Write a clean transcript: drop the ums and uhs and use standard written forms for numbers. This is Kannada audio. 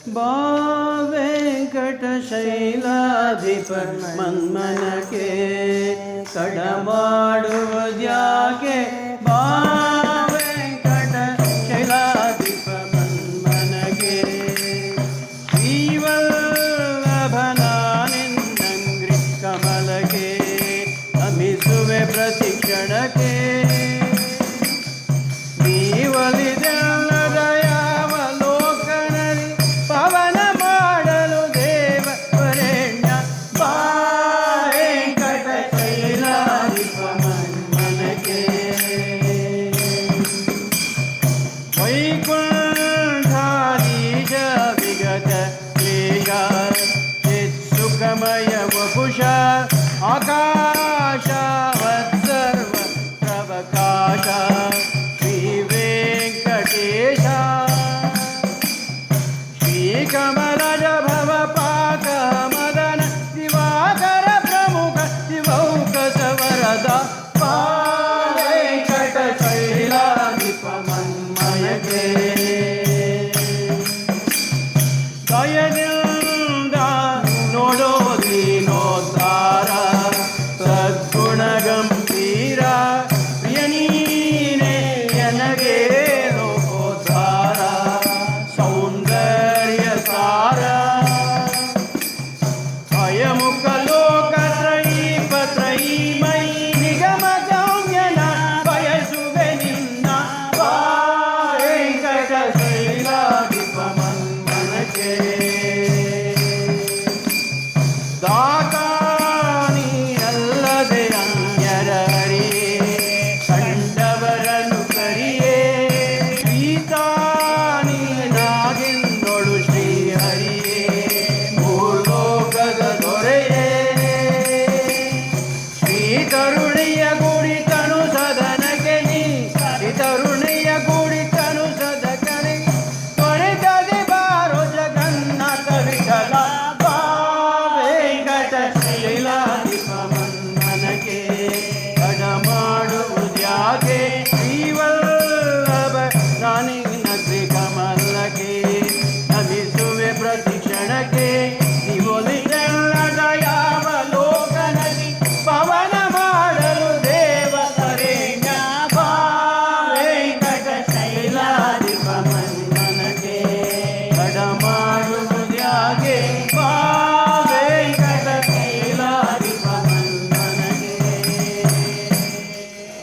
ಬಾ ವೆಂಕಟಶೈಲಾಧಿಪ ಮನ್ಮನಕ್ಕೆ ಕಡ ಮಾಡುವುದ್ಯಾಕೆ ಬಾ ವೆಂಕಟಶೈಲಾಧಿಪ ಮನ್ಮನಕ್ಕೆ ಶ್ರೀವಲ್ಲಭನಾನಿನ್ನಂಗ್ರಿ ಕಮಲಕ್ಕೆ ನಮಿಸುವೆ ಪ್ರತಿಕ್ಷಣಕ್ಕೆ ನೀವಲಿದೆಲ್ಲದ ಯಾವ ಲೋಕನಲ್ಲಿ ಪವನ ಮಾಡಲು ದೇವ ವರೆಣ್ಯ ಬಾ ವೆಂಕಟಶೈಲಾಧಿಪ ಮನ್ಮನಕ್ಕೆ ವೈಕುಂಠಾದೀಶ ವಿಗತ ಕ್ಲೇಶ ಚಿತ್ಸುಖಮಯ ವಪುಷ ಆಕಾಶವತ್ಸರ್ವ ಪ್ರವಕಾಶ ಶ್ರೀ ವೆಂಕಟೇಶ ಶ್ರೀಕಮಲ